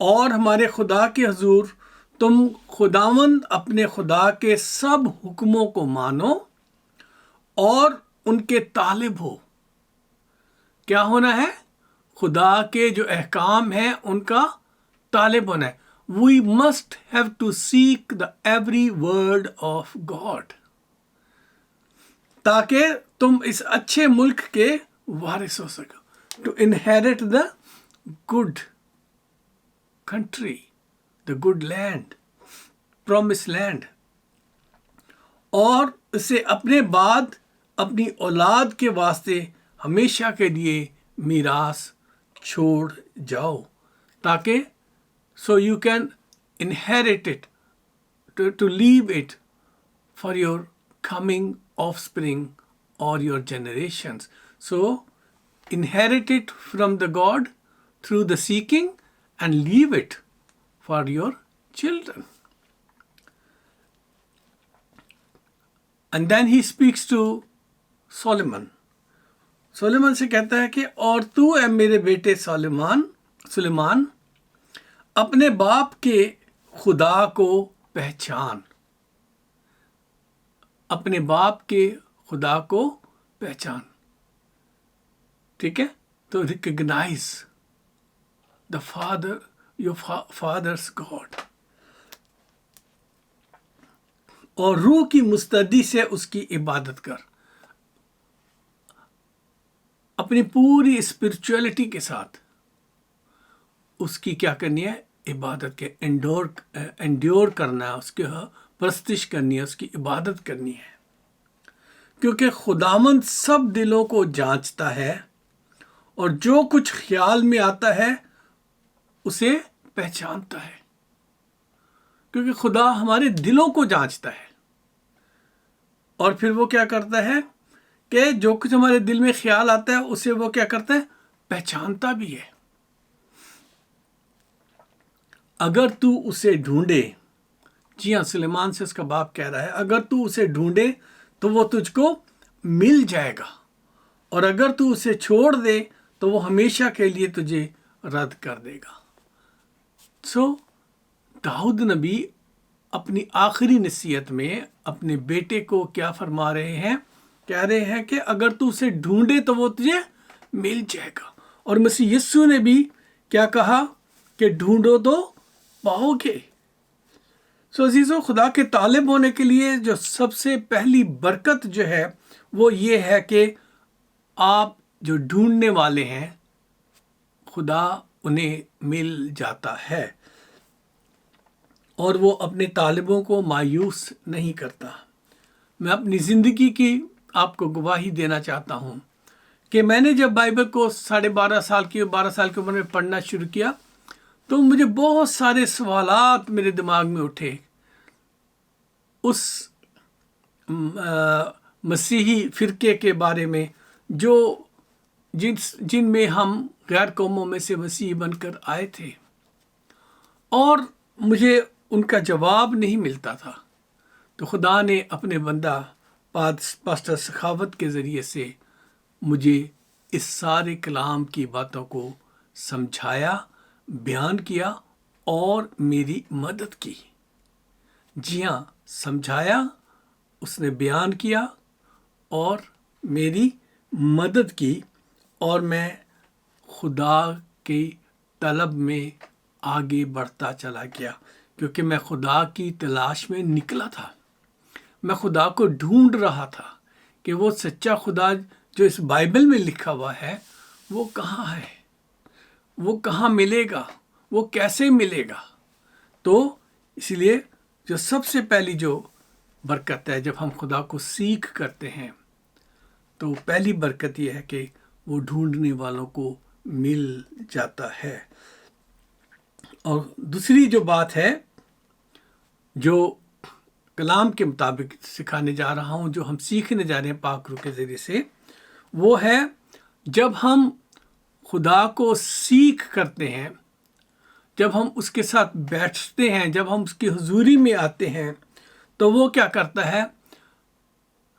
اور ہمارے خدا کے حضور تم خداوند اپنے خدا کے سب حکموں کو مانو اور ان کے طالب ہو. کیا ہونا ہے؟ خدا کے جو احکام ہیں ان کا طالب ہونا ہے. We must have to seek the every word of God. تاکہ تم اس اچھے ملک کے وارث ہو سکو. To inherit the good country, the good land, promised land. اور اسے اپنے بعد اپنی اولاد کے واسطے ہمیشہ کے لیے میراث چھوڑ جاؤ تاکہ so you can inherit it, to leave it for your coming offspring or your generations. So inherit it from the God through the seeking and leave it for your children. And then he speaks to Solomon. سلیمان سے کہتا ہے کہ اور تو اے میرے بیٹے سلیمان اپنے باپ کے خدا کو پہچان. اپنے باپ کے خدا کو پہچان. ٹھیک ہے؟ تو recognise the father, your fathers God, اور روح کی مستعدی سے اس کی عبادت کر. اپنی پوری اسپرچولیٹی کے ساتھ اس کی کیا کرنی ہے؟ عبادت کے انڈیور کرنا ہے، اس کی پرستش کرنی ہے، اس کی عبادت کرنی ہے. کیونکہ خداوند سب دلوں کو جانچتا ہے اور جو کچھ خیال میں آتا ہے اسے پہچانتا ہے. کیونکہ خدا ہمارے دلوں کو جانچتا ہے اور پھر وہ کیا کرتا ہے کہ جو کچھ ہمارے دل میں خیال آتا ہے اسے وہ کیا کرتا ہے؟ پہچانتا بھی ہے. اگر تو اسے ڈھونڈے، جی ہاں، سلیمان سے اس کا باپ کہہ رہا ہے اگر تو اسے ڈھونڈے تو وہ تجھ کو مل جائے گا، اور اگر تو اسے چھوڑ دے تو وہ ہمیشہ کے لیے تجھے رد کر دے گا. سو داؤد نبی اپنی آخری نصیحت میں اپنے بیٹے کو کیا فرما رہے ہیں؟ کہہ رہے ہیں کہ اگر تو اسے ڈھونڈے تو وہ تجھے مل جائے گا. اور مسیح یسوع نے بھی کیا کہا کہ ڈھونڈو تو پاؤ گے. سو عزیزو، خدا کے طالب ہونے کے لیے جو سب سے پہلی برکت جو ہے وہ یہ ہے کہ آپ جو ڈھونڈنے والے ہیں خدا انہیں مل جاتا ہے اور وہ اپنے طالبوں کو مایوس نہیں کرتا. میں اپنی زندگی کی آپ کو گواہی دینا چاہتا ہوں کہ میں نے جب بائبل کو 12.5 سال کی 12 سال کی عمر میں پڑھنا شروع کیا تو مجھے بہت سارے سوالات میرے دماغ میں اٹھے اس مسیحی فرقے کے بارے میں جو جن میں ہم غیر قوموں میں سے مسیحی بن کر آئے تھے، اور مجھے ان کا جواب نہیں ملتا تھا. تو خدا نے اپنے بندہ پاسٹر سخاوت کے ذریعے سے مجھے اس سارے کلام کی باتوں کو سمجھایا، بیان کیا اور میری مدد کی. جی ہاں، سمجھایا، اس نے بیان کیا اور میری مدد کی، اور میں خدا کی طلب میں آگے بڑھتا چلا گیا کیونکہ میں خدا کی تلاش میں نکلا تھا. میں خدا کو ڈھونڈ رہا تھا کہ وہ سچا خدا جو اس بائبل میں لکھا ہوا ہے وہ کہاں ہے، وہ کہاں ملے گا، وہ کیسے ملے گا. تو اس لیے جو سب سے پہلی جو برکت ہے جب ہم خدا کو سیکھ کرتے ہیں تو پہلی برکت یہ ہے کہ وہ ڈھونڈنے والوں کو مل جاتا ہے. اور دوسری جو بات ہے جو کلام کے مطابق سکھانے جا رہا ہوں، جو ہم سیکھنے جا رہے ہیں پاک روح کے ذریعے سے، وہ ہے جب ہم خدا کو سیکھ کرتے ہیں، جب ہم اس کے ساتھ بیٹھتے ہیں، جب ہم اس کی حضوری میں آتے ہیں تو وہ کیا کرتا ہے؟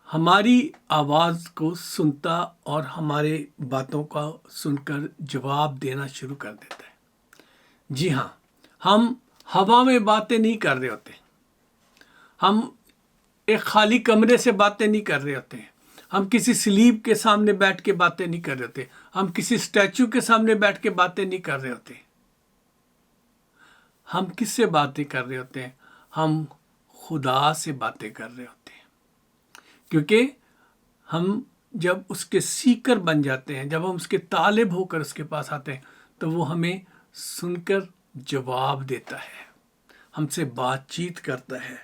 ہماری آواز کو سنتا اور ہمارے باتوں کا سن کر جواب دینا شروع کر دیتا ہے. جی ہاں، ہم ہوا میں باتیں نہیں کر رہے ہوتے، ہم ایک خالی کمرے سے باتیں نہیں کر رہے ہوتے ہیں، ہم کسی سلیب کے سامنے بیٹھ کے باتیں نہیں کر رہے ہوتے، ہم کسی اسٹیچو کے سامنے بیٹھ کے باتیں نہیں کر رہے ہوتے۔ ہم کس سے باتیں کر رہے ہوتے ہیں؟ ہم خدا سے باتیں کر رہے ہوتے ہیں، کیونکہ ہم جب اس کے سیکر بن جاتے ہیں، جب ہم اس کے طالب ہو کر اس کے پاس آتے ہیں، تو وہ ہمیں سن کر جواب دیتا ہے، ہم سے بات چیت کرتا ہے۔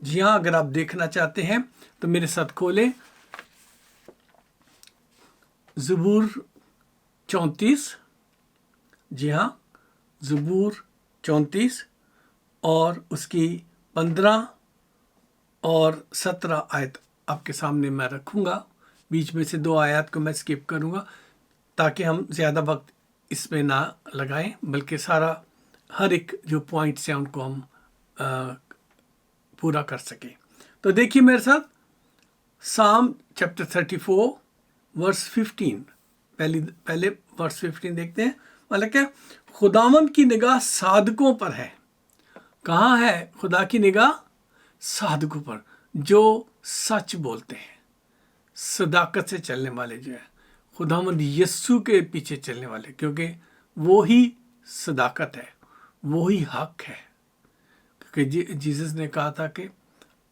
جی ہاں، اگر آپ دیکھنا چاہتے ہیں تو میرے ساتھ کھولیں زبور 34۔ جی ہاں، زبور 34 اور اس کی 15 اور 17 آیت آپ کے سامنے میں رکھوں گا۔ بیچ میں سے 2 آیات کو میں سکپ کروں گا تاکہ ہم زیادہ وقت اس میں نہ لگائیں، بلکہ سارا ہر ایک جو پوائنٹس ہیں ان کو ہم پورا کر سکیں۔ تو دیکھیے میرے ساتھ سام چیپٹر 34 ورس 15، پہلے ورس 15 دیکھتے ہیں۔ مطلب کہ خداوند کی نگاہ صادقوں پر ہے۔ کہاں ہے خدا کی نگاہ؟ صادقوں پر، جو سچ بولتے ہیں، صداقت سے چلنے والے جو ہیں، خداوند یسوع کے پیچھے چلنے والے، کیونکہ وہی صداقت ہے، وہی حق ہے۔ کیونکہ جیسس نے کہا تھا کہ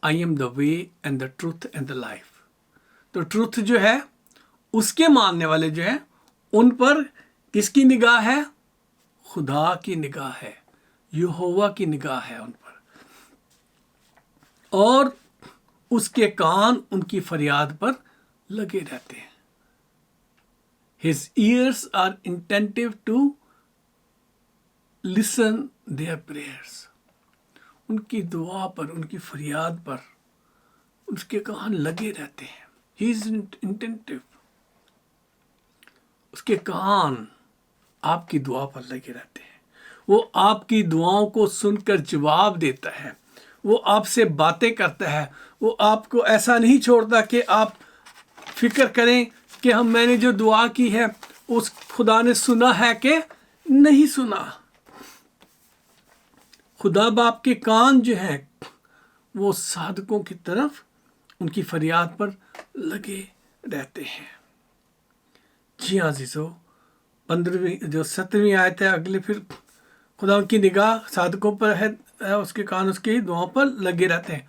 I am the way and the truth and the life. تو ٹروتھ جو ہے، اس کے ماننے والے جو ہیں، ان پر کس کی نگاہ ہے؟ خدا کی نگاہ ہے، یہوہ کی نگاہ ہے ان پر، اور اس کے کان ان کی فریاد پر لگے رہتے ہیں۔ His ears are attentive to listen their prayers۔ ان کی دعا پر، ان کی فریاد پر اس کے کان لگے رہتے ہیں۔ He is attentive۔ اس کے کان آپ کی دعا پر لگے رہتے ہیں، وہ آپ کی دعاؤں کو سن کر جواب دیتا ہے، وہ آپ سے باتیں کرتا ہے، وہ آپ کو ایسا نہیں چھوڑتا کہ آپ فکر کریں کہ میں نے جو دعا کی ہے اس خدا نے سنا ہے کہ نہیں سنا۔ خدا باپ کے کان جو ہیں وہ صادقوں کی طرف ان کی فریاد پر لگے رہتے ہیں۔ جی ہاں عزیزو، 17ویں آیت ہے اگلے، پھر خدا کی نگاہ صادقوں پر ہے، اس کے کان اس کی دعاؤں پر لگے رہتے ہیں۔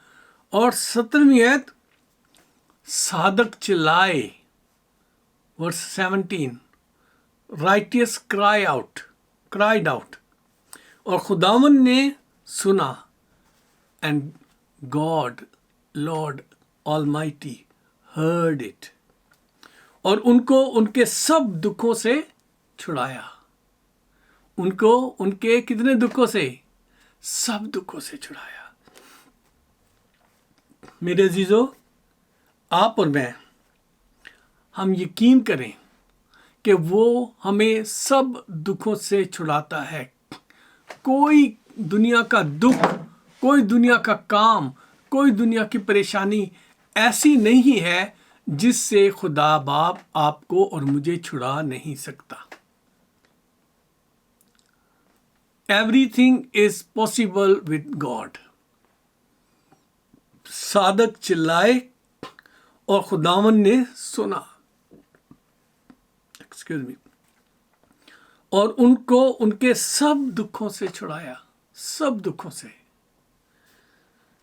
اور 17ویں آیت، صادق چلائے، ورس 17، رائٹیس cried out، اور خداوند نے سنا، and God lord Almighty heard it، اور ان کو ان کے سب دکھوں سے چھڑایا۔ ان کو ان کے کتنے دکھوں سے؟ سب دکھوں سے چھڑایا۔ میرے عزیزو، آپ اور میں، ہم یقین کریں کہ وہ ہمیں سب دکھوں سے چھڑاتا ہے۔ کوئی دنیا کا دکھ، کوئی دنیا کا کام، کوئی دنیا کی پریشانی ایسی نہیں ہے جس سے خدا باپ آپ کو اور مجھے چھڑا نہیں سکتا۔ Everything is possible with God۔ صادق چلائے اور خداوند نے سنا، اور ان کو ان کے سب دکھوں سے چھڑایا، سب دکھوں سے۔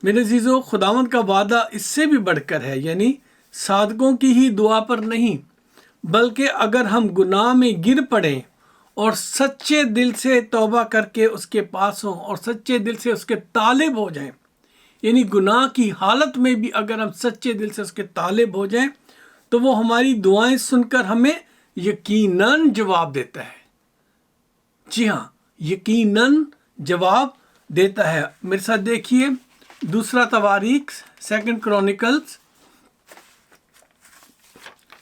میرے عزیزو، خداوند کا وعدہ اس سے بھی بڑھ کر ہے، یعنی صادقوں کی ہی دعا پر نہیں، بلکہ اگر ہم گناہ میں گر پڑیں اور سچے دل سے توبہ کر کے اس کے پاس ہوں اور سچے دل سے اس کے طالب ہو جائیں، یعنی گناہ کی حالت میں بھی اگر ہم سچے دل سے اس کے طالب ہو جائیں، تو وہ ہماری دعائیں سن کر ہمیں یقیناً جواب دیتا ہے۔ جی ہاں، یقیناً جواب دیتا ہے۔ میرے ساتھ دیکھیے دوسرا تواریخ، 2 کرونیکلز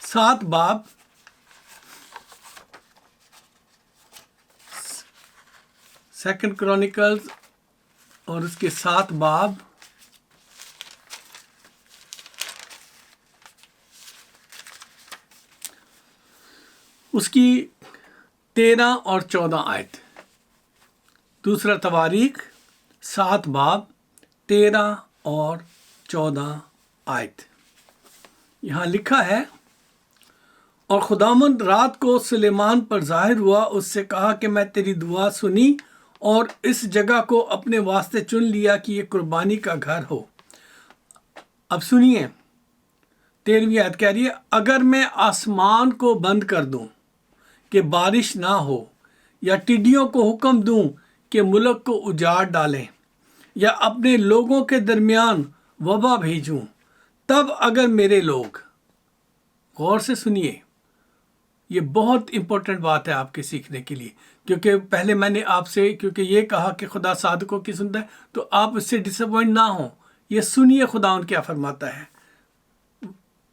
7 باب، سیکنڈ کرونیکلز اور اس کے 7 باب، اس کی 13 اور 14 آیت۔ دوسرا تواریخ 7 باب 13 اور 14 آیت. یہاں لکھا ہے، اور خداوند رات کو سلیمان پر ظاہر ہوا، اس سے کہا کہ میں تیری دعا سنی اور اس جگہ کو اپنے واسطے چن لیا کہ یہ قربانی کا گھر ہو. اب سنیے 13ویں آیت کہہ رہی ہے، اگر میں آسمان کو بند کر دوں کہ بارش نہ ہو، یا ٹڈیوں کو حکم دوں کہ ملک کو اجاڑ ڈالیں، یا اپنے لوگوں کے درمیان وبا بھیجوں، تب اگر میرے لوگ، غور سے سنیے، یہ بہت امپورٹنٹ بات ہے آپ کے سیکھنے کے لیے، کیونکہ پہلے میں نے آپ سے کیونکہ یہ کہا کہ خدا صادقوں کی سنتا ہے، تو آپ اس سے ڈس اپوائنٹ نہ ہوں. یہ سنیے خدا ان کیا فرماتا ہے.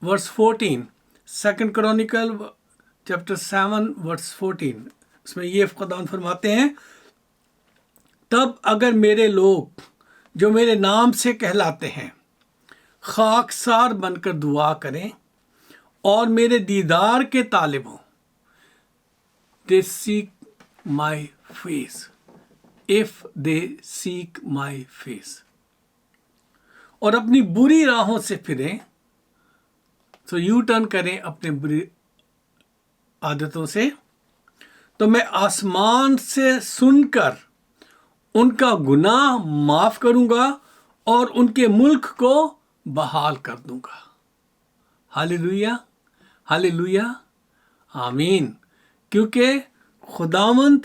ورس 14 2 کرونیکل چیپٹر 7 ورس 14، اس میں یہ خدا فرماتے ہیں، تب اگر میرے لوگ جو میرے نام سے کہلاتے ہیں خاکسار بن کر دعا کریں اور میرے دیدار کے طالب ہوں. They seek my face. If they seek my face. اور اپنی بری راہوں سے پھریں، تو یو ٹرن کریں اپنے بری عادتوں سے، تو میں آسمان سے سن کر ان کا گناہ معاف کروں گا اور ان کے ملک کو بحال کر دوں گا. ہاللیلویا، ہاللیلویا، آمین. کیونکہ خداوند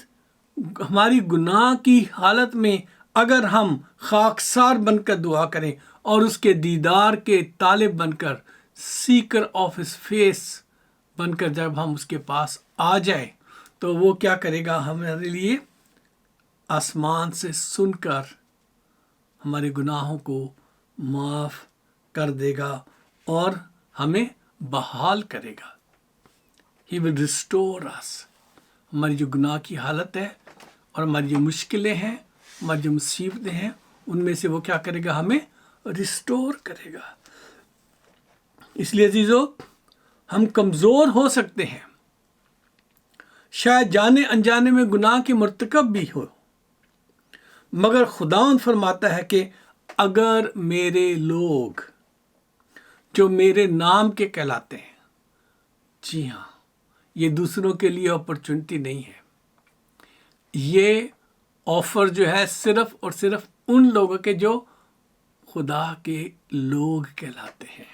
ہماری گناہ کی حالت میں اگر ہم خاکسار بن کر دعا کریں اور اس کے دیدار کے طالب بن کر، سیکر آف ہز فیس بن کر جب ہم اس کے پاس آ جائیں، تو وہ کیا کرے گا؟ ہمارے لیے آسمان سے سن کر ہمارے گناہوں کو معاف کر دے گا اور ہمیں بحال کرے گا. He will restore us. ہماری جو گناہ کی حالت ہے اور ہماری جو مشکلیں ہیں، ہماری جو مصیبتیں ہیں، ان میں سے وہ کیا کرے گا؟ ہمیں ریسٹور کرے گا. اس لیے عزیزو، ہم کمزور ہو سکتے ہیں، شاید جانے انجانے میں گناہ کے مرتکب بھی ہو، مگر خداوند فرماتا ہے کہ اگر میرے لوگ جو میرے نام کے کہلاتے ہیں، جی ہاں، یہ دوسروں کے لیے اپرچونٹی نہیں ہے، یہ آفر جو ہے صرف اور صرف ان لوگوں کے جو خدا کے لوگ کہلاتے ہیں،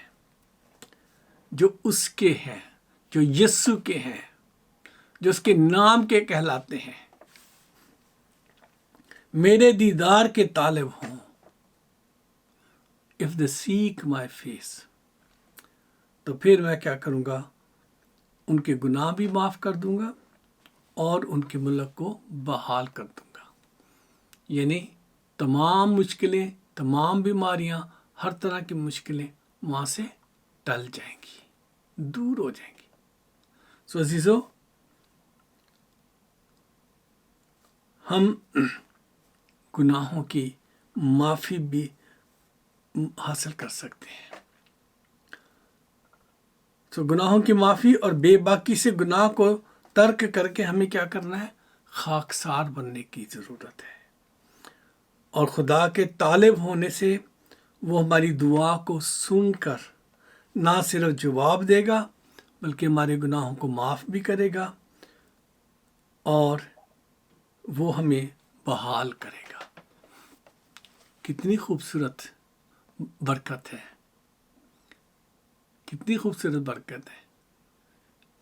جو اس کے ہیں، جو یسوع کے ہیں، جو اس کے نام کے کہلاتے ہیں، میرے دیدار کے طالب ہوں. If they seek my face، تو پھر میں کیا کروں گا؟ ان کے گناہ بھی معاف کر دوں گا اور ان کے ملک کو بحال کر دوں گا. یعنی تمام مشکلیں، تمام بیماریاں، ہر طرح کی مشکلیں وہاں سے ٹل جائیں گی، دور ہو جائیں گی. سو عزیزو، ہم گناہوں کی معافی بھی حاصل کر سکتے ہیں. تو گناہوں کی معافی اور بے باکی سے گناہ کو ترک کر کے ہمیں کیا کرنا ہے؟ خاکسار بننے کی ضرورت ہے. اور خدا کے طالب ہونے سے وہ ہماری دعا کو سن کر نہ صرف جواب دے گا، بلکہ ہمارے گناہوں کو معاف بھی کرے گا اور وہ ہمیں بحال کرے گا. کتنی خوبصورت برکت ہے، کتنی خوبصورت برکت ہے.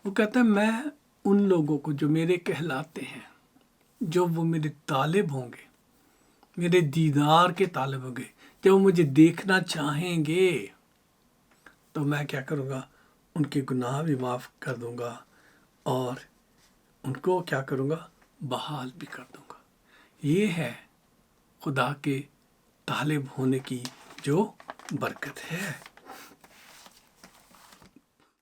وہ کہتا ہے میں ان لوگوں کو جو میرے کہلاتے ہیں، جو وہ میرے طالب ہوں گے، میرے دیدار کے طالب ہوں گے، جب وہ مجھے دیکھنا چاہیں گے، تو میں کیا کروں گا؟ ان کے گناہ بھی معاف کر دوں گا اور ان کو کیا کروں گا؟ بحال بھی کر دوں گا. یہ ہے خدا کے طالب ہونے کی جو برکت ہے.